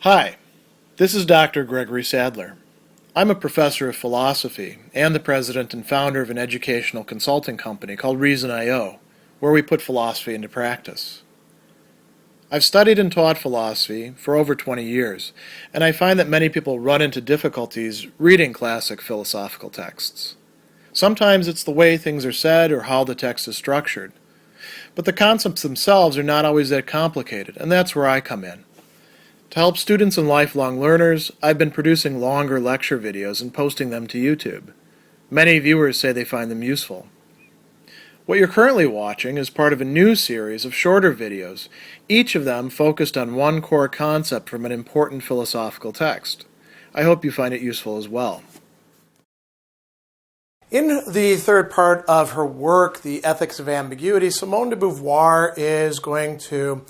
Hi, this is Dr. Gregory Sadler. I'm a professor of philosophy and the president and founder of an educational consulting company called Reason.io, where we put philosophy into practice. I've studied and taught philosophy for over 20 years, and I find that many people run into difficulties reading classic philosophical texts. Sometimes it's the way things are said or how the text is structured. But the concepts themselves are not always that complicated, and that's where I come in. To help students and lifelong learners, I've been producing longer lecture videos and posting them to YouTube. Many viewers say they find them useful. What you're currently watching is part of a new series of shorter videos, each of them focused on one core concept from an important philosophical text. I hope you find it useful as well. In the third part of her work, The Ethics of Ambiguity, Simone de Beauvoir is going to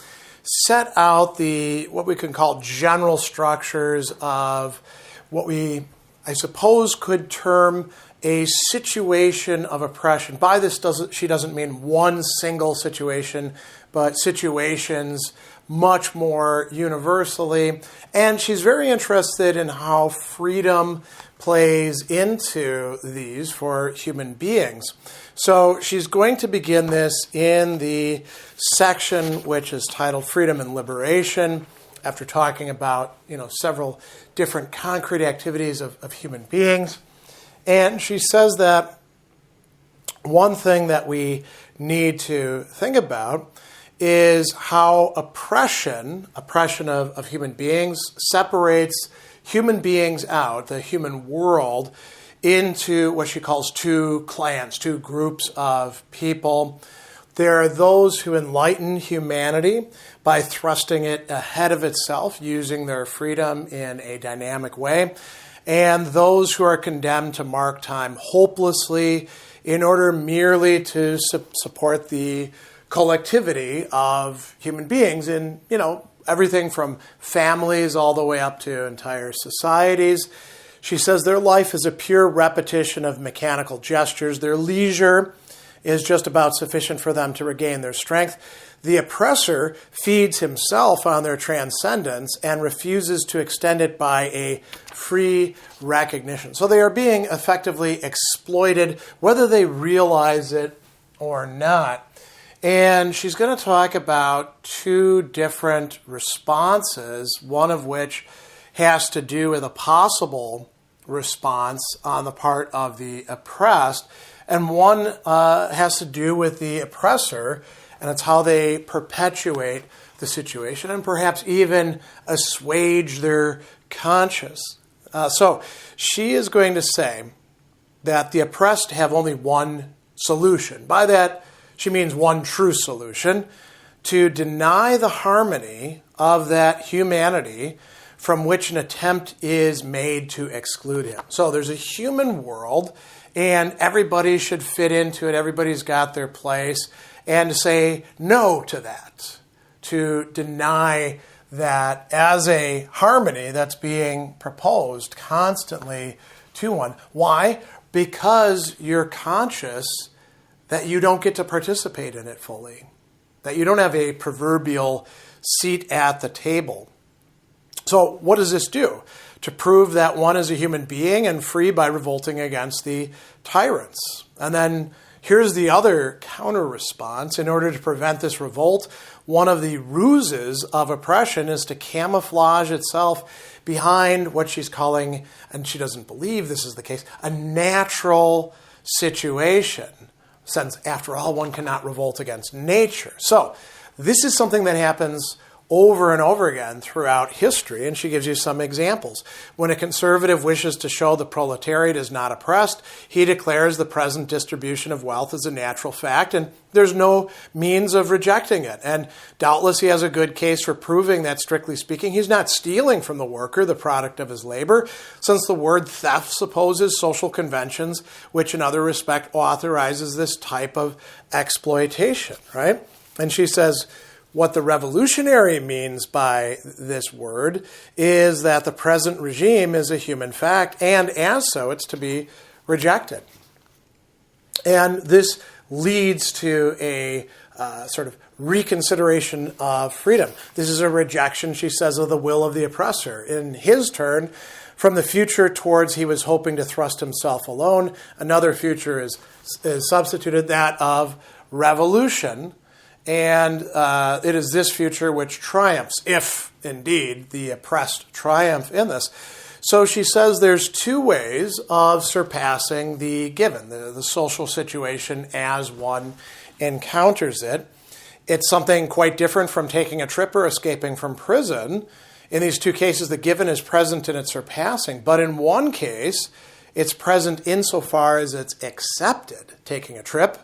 set out what we can call general structures of what we, I suppose, could term a situation of oppression. By this, she doesn't mean one single situation, but situations much more universally. And she's very interested in how freedom plays into these for human beings. So she's going to begin this in the section which is titled Freedom and Liberation, after talking about several different concrete activities of human beings. And she says that one thing that we need to think about is how oppression of human beings separates human beings out, the human world, into what she calls two clans, two groups of people. There are those who enlighten humanity by thrusting it ahead of itself, using their freedom in a dynamic way, and those who are condemned to mark time hopelessly in order merely to support the collectivity of human beings in, everything from families all the way up to entire societies. She says their life is a pure repetition of mechanical gestures. Their leisure is just about sufficient for them to regain their strength. The oppressor feeds himself on their transcendence and refuses to extend it by a free recognition. So they are being effectively exploited, whether they realize it or not. And she's going to talk about two different responses, one of which has to do with a possible response on the part of the oppressed, and one has to do with the oppressor, and it's how they perpetuate the situation and perhaps even assuage their conscience. So she is going to say that the oppressed have only one solution. By that, she means one true solution: to deny the harmony of that humanity from which an attempt is made to exclude him. So there's a human world, and everybody should fit into it. Everybody's got their place. And to say no to that, to deny that as a harmony that's being proposed constantly to one. Why? Because you're conscious that you don't get to participate in it fully, that you don't have a proverbial seat at the table. So what does this do? To prove that one is a human being and free by revolting against the tyrants. And then here's the other counter response. In order to prevent this revolt, one of the ruses of oppression is to camouflage itself behind what she's calling, and she doesn't believe this is the case, a natural situation. Since, after all, one cannot revolt against nature. So this is something that happens over and over again throughout history, and she gives you some examples. When a conservative wishes to show the proletariat is not oppressed, he declares the present distribution of wealth is a natural fact, and there's no means of rejecting it. And doubtless he has a good case for proving that, strictly speaking, he's not stealing from the worker the product of his labor, since the word theft supposes social conventions, which in other respect authorizes this type of exploitation, right? And she says, what the revolutionary means by this word is that the present regime is a human fact, and as so, it's to be rejected. And this leads to a sort of reconsideration of freedom. This is a rejection, she says, of the will of the oppressor. In his turn, from the future towards he was hoping to thrust himself alone, another future is substituted, that of revolution. And it is this future which triumphs, if indeed the oppressed triumph in this. So she says there's two ways of surpassing the given, the social situation as one encounters it. It's something quite different from taking a trip or escaping from prison. In these two cases, the given is present in its surpassing. But in one case, it's present insofar as it's accepted, taking a trip.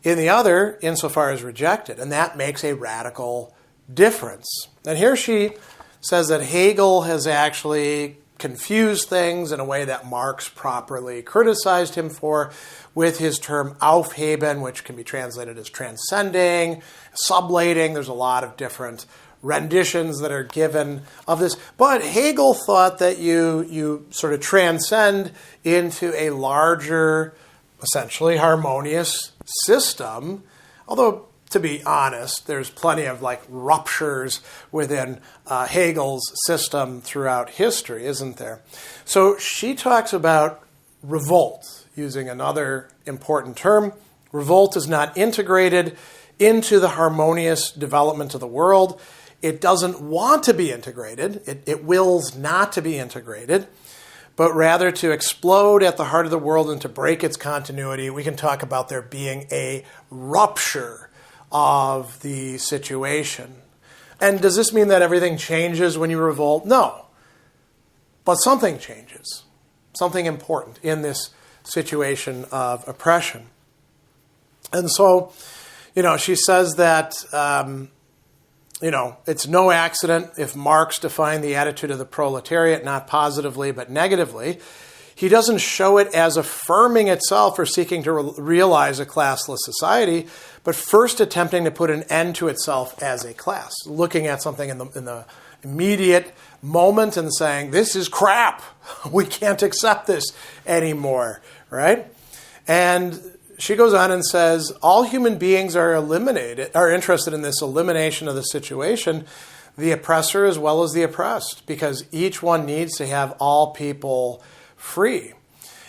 In the other, insofar as rejected. And that makes a radical difference. And here she says that Hegel has actually confused things in a way that Marx properly criticized him for with his term Aufheben, which can be translated as transcending, sublating. There's a lot of different renditions that are given of this. But Hegel thought that you sort of transcend into a larger, essentially harmonious system, although to be honest, there's plenty of ruptures within Hegel's system throughout history, isn't there? So she talks about revolt, using another important term. Revolt is not integrated into the harmonious development of the world. It doesn't want to be integrated. It wills not to be integrated, but rather to explode at the heart of the world and to break its continuity. We can talk about there being a rupture of the situation. And does this mean that everything changes when you revolt? No. But something changes. Something important in this situation of oppression. And so, she says that, it's no accident if Marx defined the attitude of the proletariat not positively but negatively. He doesn't show it as affirming itself or seeking to realize a classless society, but first attempting to put an end to itself as a class, looking at something in the immediate moment and saying, this is crap. We can't accept this anymore, right? And she goes on and says, all human beings are interested in this elimination of the situation, the oppressor as well as the oppressed, because each one needs to have all people free.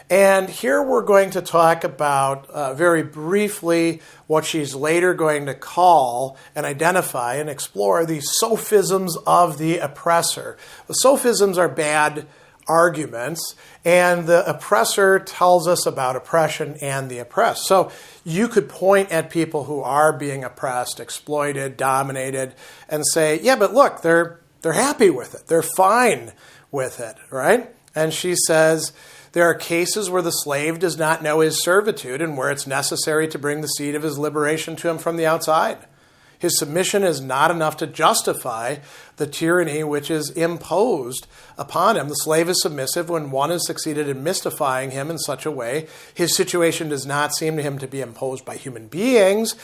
And here we're going to talk about very briefly what she's later going to call and identify and explore the sophisms of the oppressor. The sophisms are bad arguments, and the oppressor tells us about oppression and the oppressed. So you could point at people who are being oppressed, exploited, dominated, and say, yeah, but look, they're happy with it. They're fine with it, right? And she says, there are cases where the slave does not know his servitude and where it's necessary to bring the seed of his liberation to him from the outside. His submission is not enough to justify the tyranny which is imposed upon him. The slave is submissive when one has succeeded in mystifying him in such a way. His situation does not seem to him to be imposed by human beings,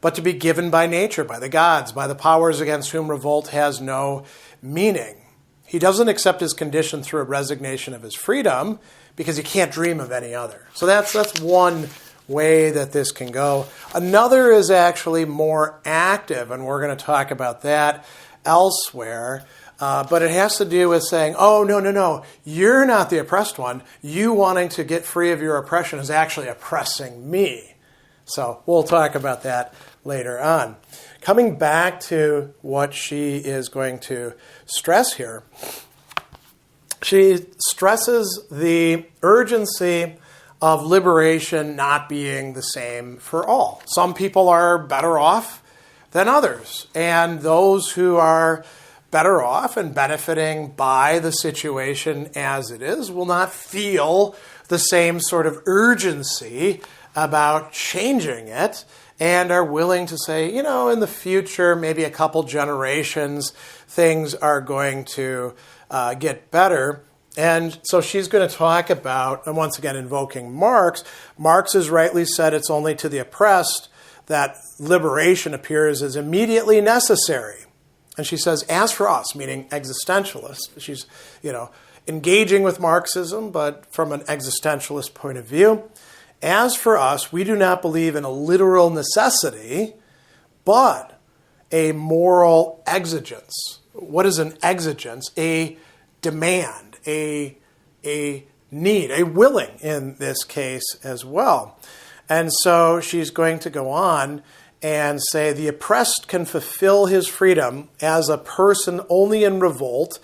but to be given by nature, by the gods, by the powers against whom revolt has no meaning. He doesn't accept his condition through a resignation of his freedom because he can't dream of any other. So that's one way that this can go. Another is actually more active, and we're going to talk about that elsewhere. But it has to do with saying, oh, no, you're not the oppressed one. You wanting to get free of your oppression is actually oppressing me. So we'll talk about that later on. Coming back to what she is going to stress here, she stresses the urgency of liberation not being the same for all. Some people are better off than others, and those who are better off and benefiting by the situation as it is will not feel the same sort of urgency about changing it, and are willing to say, in the future, maybe a couple generations, things are going to get better. And so she's going to talk about, and once again invoking Marx, Marx has rightly said it's only to the oppressed that liberation appears as immediately necessary. And she says, as for us, meaning existentialists, she's, engaging with Marxism, but from an existentialist point of view. As for us, we do not believe in a literal necessity, but a moral exigence. What is an exigence? A demand, a need, a willing in this case as well. And so she's going to go on and say the oppressed can fulfill his freedom as a person only in revolt,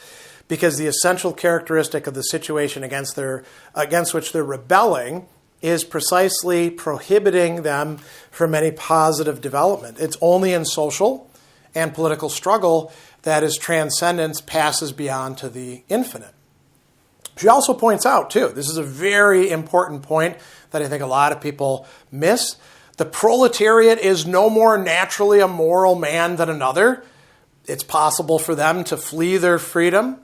because the essential characteristic of the situation against which they're rebelling is precisely prohibiting them from any positive development. It's only in social and political struggle that his transcendence passes beyond to the infinite. She also points out, too, this is a very important point that I think a lot of people miss. The proletariat is no more naturally a moral man than another. It's possible for them to flee their freedom,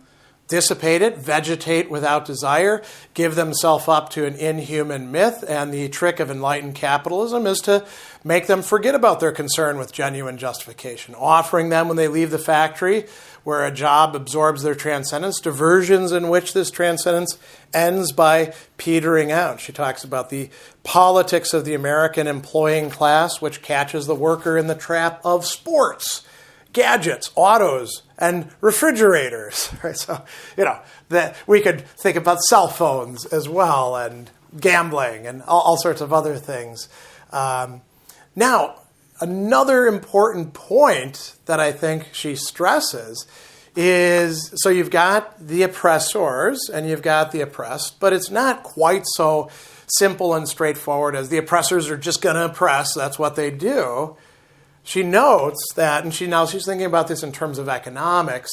dissipate it, vegetate without desire, give themselves up to an inhuman myth, and the trick of enlightened capitalism is to make them forget about their concern with genuine justification, offering them when they leave the factory where a job absorbs their transcendence, diversions in which this transcendence ends by petering out. She talks about the politics of the American employing class, which catches the worker in the trap of sports, gadgets, autos, and refrigerators. Right? So, that we could think about cell phones as well, and gambling, and all sorts of other things. Now, another important point that I think she stresses is, so you've got the oppressors and you've got the oppressed, but it's not quite so simple and straightforward as the oppressors are just going to oppress. That's what they do. She notes that, and she's thinking about this in terms of economics,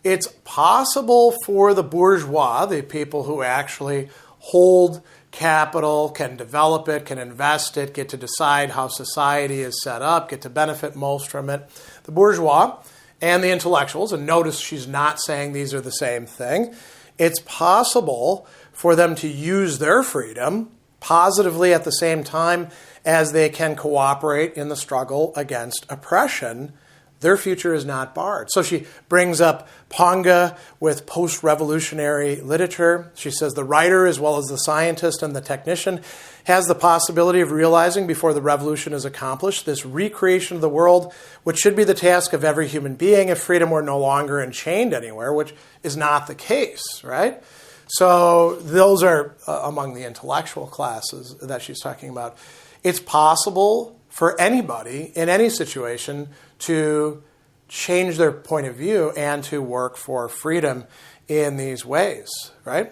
it's possible for the bourgeois, the people who actually hold capital, can develop it, can invest it, get to decide how society is set up, get to benefit most from it. The bourgeois and the intellectuals, and notice she's not saying these are the same thing, it's possible for them to use their freedom positively at the same time as they can cooperate in the struggle against oppression. Their future is not barred. So she brings up Ponga with post-revolutionary literature. She says the writer, as well as the scientist and the technician, has the possibility of realizing before the revolution is accomplished this recreation of the world, which should be the task of every human being if freedom were no longer enchained anywhere, which is not the case, right? So those are among the intellectual classes that she's talking about. It's possible for anybody in any situation to change their point of view and to work for freedom in these ways, right?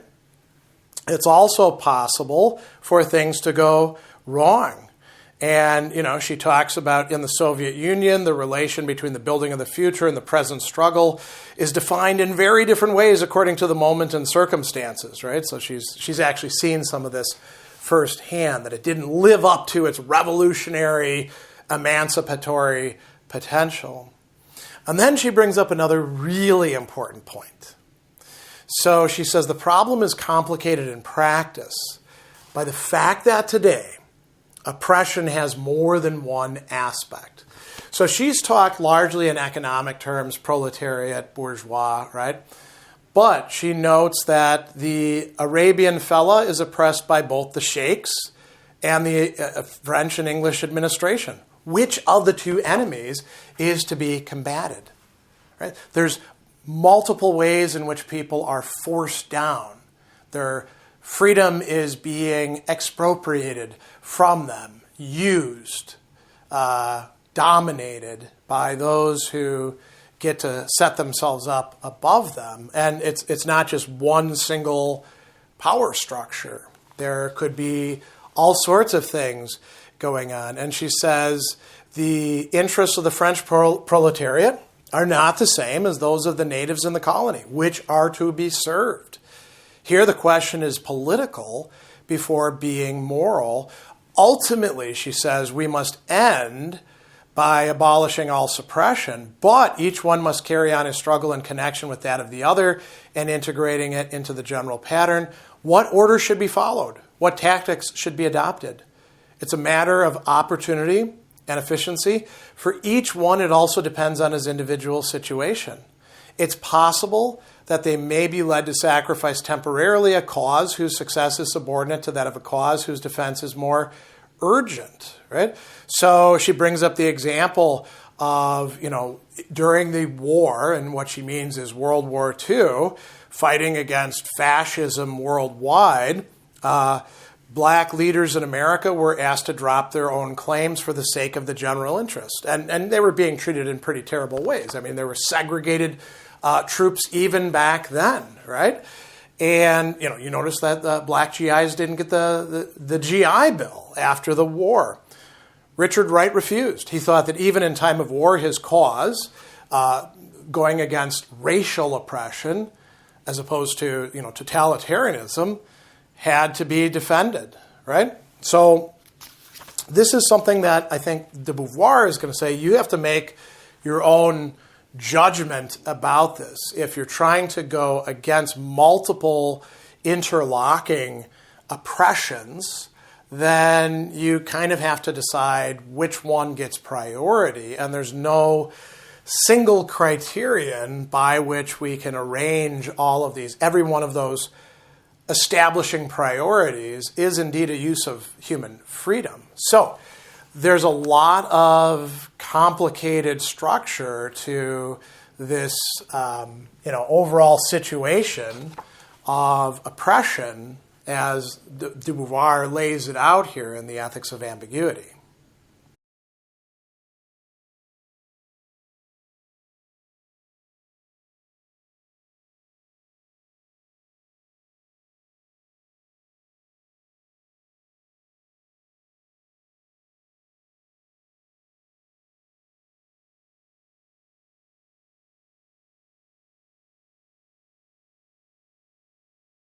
It's also possible for things to go wrong. And, she talks about in the Soviet Union, the relation between the building of the future and the present struggle is defined in very different ways according to the moment and circumstances, right? So she's actually seen some of this firsthand, that it didn't live up to its revolutionary, emancipatory potential. And then she brings up another really important point. So she says the problem is complicated in practice by the fact that today oppression has more than one aspect. So she's talked largely in economic terms, proletariat, bourgeois, right? But she notes that the Arabian fella is oppressed by both the sheikhs and the French and English administration. Which of the two enemies is to be combated? Right? There's multiple ways in which people are forced down. Their freedom is being expropriated from them, used, dominated by those who get to set themselves up above them. And it's not just one single power structure. There could be all sorts of things going on. And she says the interests of the French proletariat are not the same as those of the natives in the colony, which are to be served. Here the question is political before being moral. Ultimately, she says, we must end by abolishing all suppression, but each one must carry on his struggle in connection with that of the other and integrating it into the general pattern. What order should be followed? What tactics should be adopted? It's a matter of opportunity and efficiency. For each one, it also depends on his individual situation. It's possible that they may be led to sacrifice temporarily a cause whose success is subordinate to that of a cause whose defense is more urgent, right? So she brings up the example of, during the war, and what she means is World War II, fighting against fascism worldwide, black leaders in America were asked to drop their own claims for the sake of the general interest. And they were being treated in pretty terrible ways. I mean, there were segregated troops even back then, right? And, you notice that the black GIs didn't get the GI Bill after the war. Richard Wright refused. He thought that even in time of war, his cause, going against racial oppression, as opposed to, totalitarianism, had to be defended, right? So this is something that I think de Beauvoir is going to say, you have to make your own judgment about this. If you're trying to go against multiple interlocking oppressions, then you kind of have to decide which one gets priority, and there's no single criterion by which we can arrange all of these. Every one of those establishing priorities is indeed a use of human freedom. So there's a lot of complicated structure to this, overall situation of oppression as de Beauvoir lays it out here in the Ethics of Ambiguity.